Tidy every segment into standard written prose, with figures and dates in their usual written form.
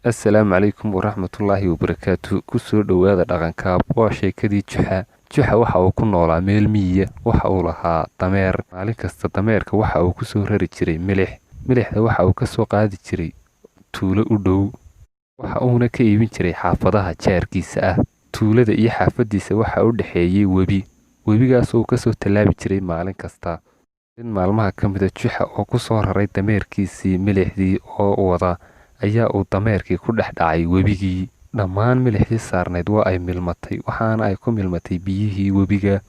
Assalaamu calaykum waraxmatullaahi wabarakaatu. Kusoo dhowaada dhaqankaab. Waa sheekadii Juxa. Juxa waxa uu ku noolaa meel miyiga. Waxa uu lahaa dameer. Maalin kasta dameerka waxa uu kusoo rari jiray milix. Milixda waxa uu kasoo qaadi jiray tuulo u dhow. Waxa uuna ka iibin jiray xaafadaha jaarkiisa ah. Tuulada iyo xaafadiisa waxa u dhexeeyay webi. Webigaas uu kasoo tallaabi jiray maalin kasta. In maalmaha ka mid ah Juxa oo kusoo raray dameerkiisii milixdii oo wada ayaa uu dameerkii ku dhex dhacay webigii. Dhammaan milixdii saarnayd waa ay milmatay, waxaana ay ku milmatay biyihii webiga.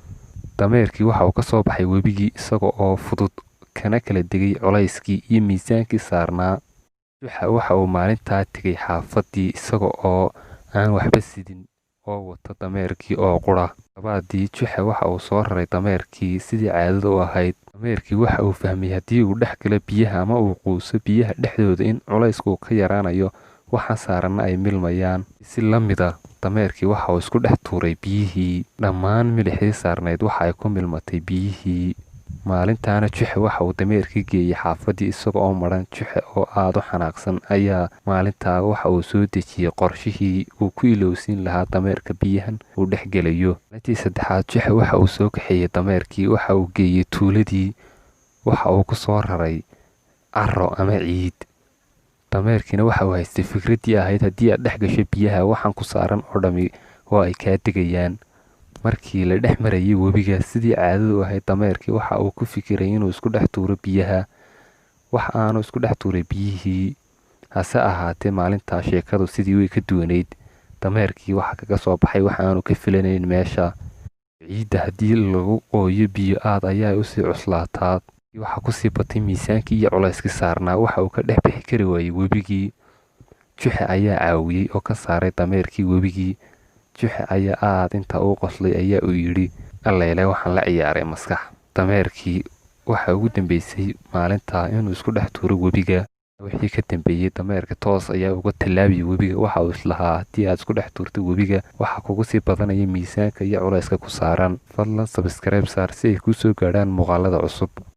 Dameerkii waxa uu ka soo baxay webigii isaga oo fudud kana kala degay culayskii iyo miisaankii saarnaa. Juxa waxa uu maalintaa tegay xaafadii isaga oo aan waxba sidin oo wata dameerkii oo qura. Labaadii Juxa waxa uu soo raray dameerkii sidii caadada u ahayd. Dameerkii waxa uu fahmay haddii uu dhex galo biyaha ama uu quuso biyaha dhexdooda in culaysku ka yaraanayo, waxa saaranna ay milmayaan. Si la mid ah, dameerkii waxa uu isku dhex tuuray biyihii. Dhammaan milixdii saarnayd waxa ay ku milmatay biyihii. Maalintaana Juxa waxa uu dameerkii geeyay xaafadii isaga oo madhan. Juxa oo aad u xanaaqsan ayaa maalintaa waxa uu soo dejiyay qorshihii uu ku ilowsiin lahaa dameerka biyahan uu dhex gelayo. Maalintii saddexaad Juxa waxa uu soo kaxeeyay dameerkii. Waxa uu geeyay tuuladii. Waxa uu ku soo raray carro ama ciid. Dameerkiina waxa uu haystay fikraddii ahayd haddii aad dhex gasho biyaha waxaan ku saaran oo dhami waa ay kaa degayaan. Markii la dhex marayay webiga sidii caadadu ahayd, dameerkii waxa uu ku fikiray inuu isku dhex tuuro biyaha. Waxa aanu isku dhex tuuray biyihii. Hase ahaatee maalintaa sheekadu sidii way ka duwanayd. Dameerkii waxa kaga soo baxay waxa aanu ka filanayn meesha. Ciidda haddii lagu qooyo biyo aad ayaa u sii cuslaataa. Waxa ku sii batay miisaankii iyo culayskii saarnaa. Waxa uu ka dhex bixi kari waayay webigii. Juxa ayaa caawiyey oo ka saaray dameerkii webigii. Juxa ayaa aad inta uu qoslay ayaa uu yidhi, alleele waxaan la ciyaaray maskax. Dameerkii waxa ugu dambeysay maalintaa inuu isku dhex tuuro webiga. Wixii ka dambeeyay dameerka toos ayaa uga tallaabiyay webiga. Waxa uu islahaa haddii aad isku dhex tuurto webiga waxa kugu sii badanaya miisaanka iyo culayska ku saaran. Fadlan subscribe saar si ay kuu soo gaadhaan muuqaalada cusub.